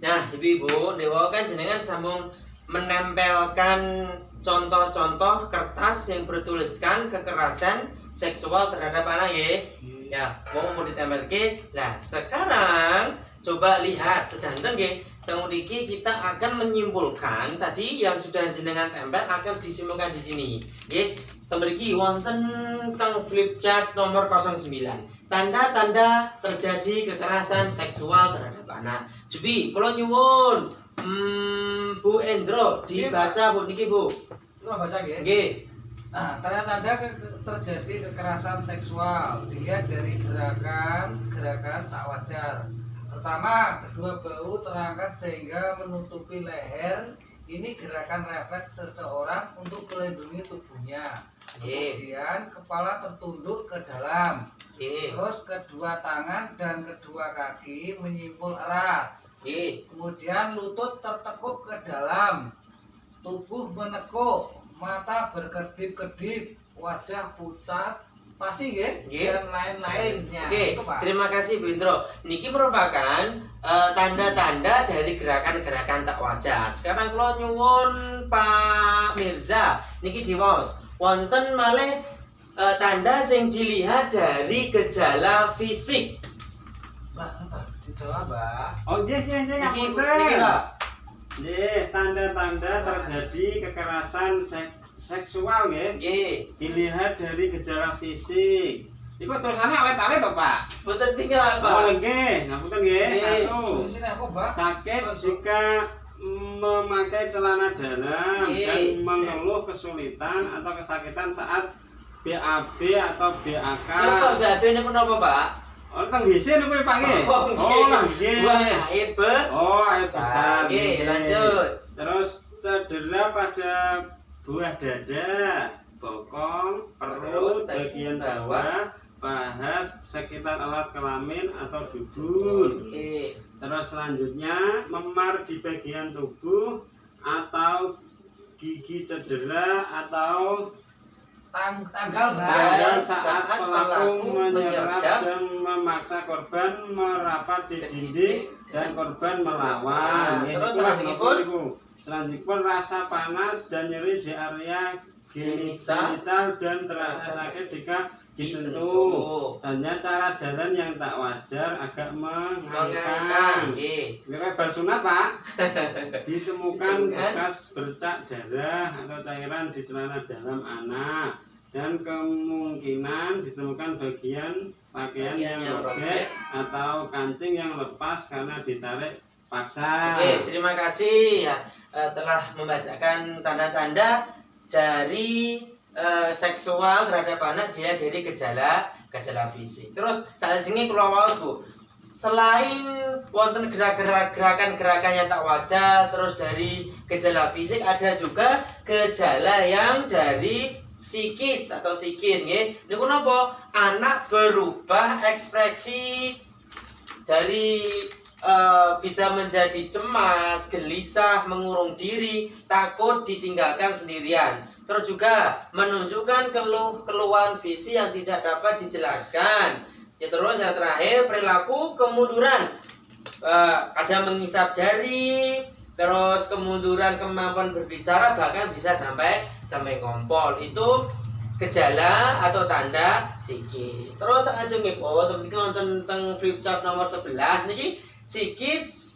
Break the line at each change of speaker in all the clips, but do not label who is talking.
Nah, ibu-ibu, dewa kan jenengan sambung menempelkan contoh-contoh kertas yang bertuliskan kekerasan seksual terhadap anak ya. Ya, mau ditempelke. Nah, sekarang coba lihat sedanten nggih. Teng mriki kita akan menyimpulkan tadi yang sudah jenengan tempel akan disimpulkan di sini. Nggih. Teng mriki wonten teng flip chart nomor 09. Tanda-tanda terjadi kekerasan seksual terhadap anak. Jubi, kula nyuwun Bu Endro dibaca Bu niki Bu.
Kula baca nggih.
Nggih.
Tanda-tanda terjadi kekerasan seksual dilihat dari gerakan tak wajar. Pertama, kedua bahu terangkat sehingga menutupi leher. Ini gerakan refleks seseorang untuk melindungi tubuhnya. Kemudian kepala tertunduk ke dalam. Terus kedua tangan dan kedua kaki menyimpul erat. Kemudian lutut tertekuk ke dalam. Tubuh menekuk, mata berkedip-kedip, wajah pucat, pasti dan lain-lainnya.
Oke, terima kasih Bu Indro. Niki merupakan tanda-tanda dari gerakan-gerakan tak wajar. Sekarang kalau nyuwun Pak Mirza, niki diwaos. Wonten malih tanda sing dilihat dari gejala fisik.
Mbak, dijawab, Mbak.
Oh, nggih
Niki,
ngapunten. Nggih, tanda-tanda terjadi kekerasan seksual nggih.
Nggih.
Dilihat dari gejala fisik. Iku tulisannya awet-awet to, Pak?
Boten tinggal, Pak.
Oh, nggih, ngapunten nggih.
Nggih.
Satu.
Posisinya apa, Mbak?
Sakit jika memakai celana dalam dan mengeluh kesulitan atau kesakitan saat BAB atau BAK.
Kok BAB niku napa, Pak?
Oh, teng WC niku Pak nggih. Oh, nggih.
Buang air
Oh, air besar.
Oke, lanjut.
Terus cedera pada buah dada, bokong, perut, bagian bawah, paha, sekitar alat kelamin atau dubur.
Oke.
Terus selanjutnya memar di bagian tubuh atau gigi cedera atau
Tanggal, Mbak.
tanggal
saat
saat pelaku menyerap
menyergap
dan memaksa korban merapat di dinding dan korban melawan.
Nah, terus
selanjutnya rasa panas dan nyeri di area genital dan terasa sakit jika disentuh. Tanya cara jalan yang tak wajar, agak mengangkang. Kira bersunat, Pak. Ditemukan bekas bercak darah atau cairan di celana dalam anak dan kemungkinan ditemukan bagian pakaian yang robek atau kancing yang lepas karena ditarik paksa.
Oke, terima kasih ya telah membacakan tanda-tanda dari seksual terhadap anak dia dari gejala fisik. Terus saat sini kula waos Bu. Selain wonten gerakan-gerakan yang tak wajar, terus dari gejala fisik ada juga gejala yang dari psikis atau psikis nggih. Niku napa? Anak berubah ekspresi dari bisa menjadi cemas, gelisah, mengurung diri, takut ditinggalkan sendirian. Terus juga menunjukkan keluhan visi yang tidak dapat dijelaskan. Ya, terus yang terakhir perilaku kemunduran. Ada mengisap jari, terus kemunduran kemampuan berbicara bahkan bisa sampai ngompol. Itu gejala atau tanda psikis. Terus ajeng nggih Po, tentang flip chart nomor 11 niki psikis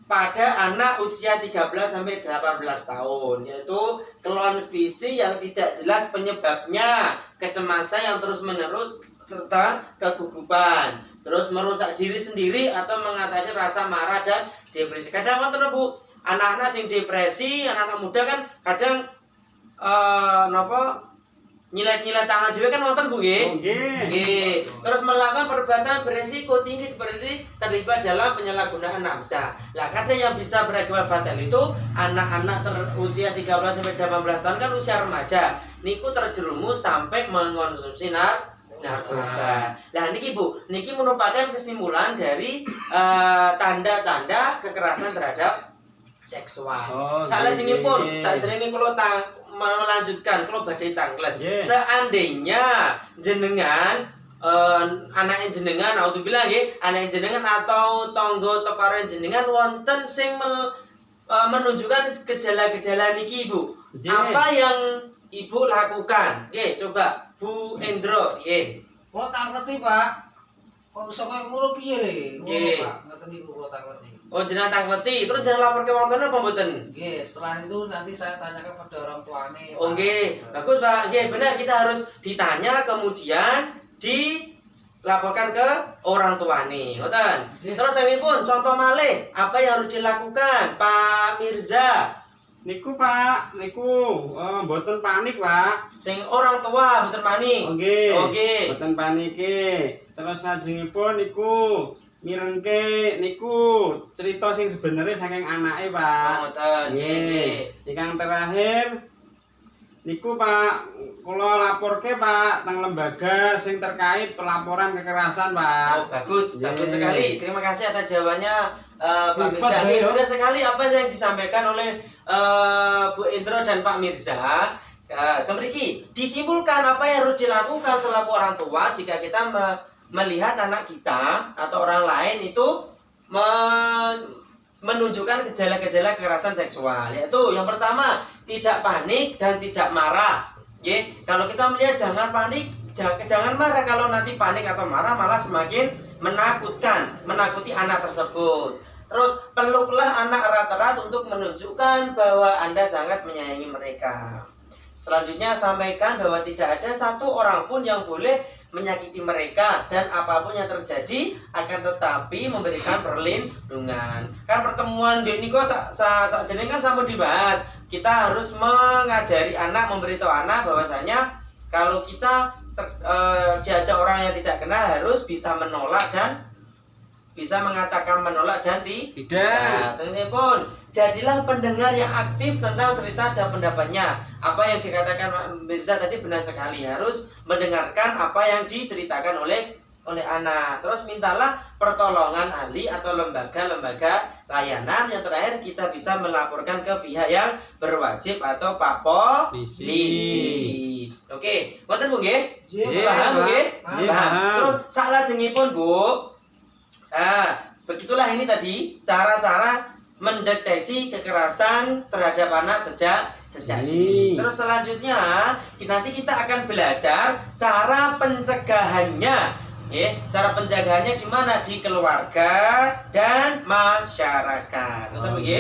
pada anak usia 13 sampai 18 tahun, yaitu keluhan visi yang tidak jelas penyebabnya, kecemasan yang terus-menerus serta kegugupan, terus merusak diri sendiri atau mengatasi rasa marah dan depresi. Kadang wonten Bu, anak-anak sing depresi, anak-anak muda kan kadang nyilet-nyilet tangan dhewe kan wonten Bu nggih. Nggih. Terus melakukan perbuatan beresiko tinggi seperti terlibat dalam penyalahgunaan nafsa. Lah kadang yang bisa berakibat fatal itu anak-anak usia 13 sampai 18 tahun kan usia remaja. Niku terjerumus sampai mengkonsumsi narkoba. Lah niki Bu, niki merupakan kesimpulan dari tanda-tanda kekerasan terhadap seksual. Salajengipun sadurunge kula melanjutkan kalau badai tanglet. Seandainya jenengan anak jenengan naudzubillah nggih, anak jenengan atau tangga teparo jenengan wonten sing menunjukkan gejala-gejala niki Ibu. Apa yang Ibu lakukan? Nggih, coba Bu Endro, nggih.
Kula tak ngerti, Pak. Kok iso koyo ngono piye le?
Nggih.
Ngono, Pak. Ngeten niku kula tak ngerti.
Oh, jenengan tak ngerti. Terus jangan lapor ke wong tuane apa mboten?
Nggih, setelah itu nanti saya tanyakan pada orang tuane.
Oh,
Pak.
nggih. Bagus, Pak. Nggih, benar kita harus ditanya kemudian dilaporkan ke orang tuane. Ngoten.
Nggih.
Terus ini pun contoh malih, apa yang harus dilakukan, Pak Mirza?
Niku Pak, mboten panik Pak.
Sing orang tua mboten panik.
Nggih.
Nggih.
Mboten panike. Terus lajengipun niku mirengke niku cerita sing sebenarnya saking anake Pak.
Ngoten. Nggih.
Ingkang terakhir niku Pak, kula laporke Pak teng lembaga sing terkait pelaporan kekerasan Pak.
Oh, bagus, bagus
Nggih.
sekali. Terima kasih atas jawabannya Pak
Hebat,
Mirza.
ya.
Mudah sekali apa yang disampaikan oleh Bu Indro dan Pak Mirza. Kemudian disimpulkan apa yang harus dilakukan selaku orang tua jika kita melihat anak kita atau orang lain itu menunjukkan gejala-gejala kekerasan seksual, yaitu yang pertama tidak panik dan tidak marah. Kalau kita melihat jangan panik, jangan marah. Kalau nanti panik atau marah malah semakin menakuti anak tersebut. Terus peluklah anak erat-erat untuk menunjukkan bahwa Anda sangat menyayangi mereka. Selanjutnya sampaikan bahwa tidak ada satu orang pun yang boleh menyakiti mereka dan apapun yang terjadi akan tetapi memberikan perlindungan. Kan pertemuan ini kok saat ini kan sampai dibahas. Kita harus mengajari anak, memberitahu anak bahwasanya kalau kita diajak orang yang tidak kenal harus bisa menolak dan bisa mengatakan menolak dan tidak. Ini pun jadilah pendengar yang aktif tentang cerita dan pendapatnya. Apa yang dikatakan Pak Mirza tadi benar sekali, harus mendengarkan apa yang diceritakan oleh anak. Terus mintalah pertolongan ahli atau lembaga-lembaga layanan. Yang terakhir kita bisa melaporkan ke pihak yang berwajib atau Pak Polisi. Oke, ngoten Bu nggih? Paham nggih? Paham. Terus salajengipun Bu. Begitulah ini tadi cara-cara mendeteksi kekerasan terhadap anak sejak dini. Terus selanjutnya nanti kita akan belajar cara pencegahannya. Cara pencegahannya di mana? Di keluarga dan masyarakat. Betul nggih?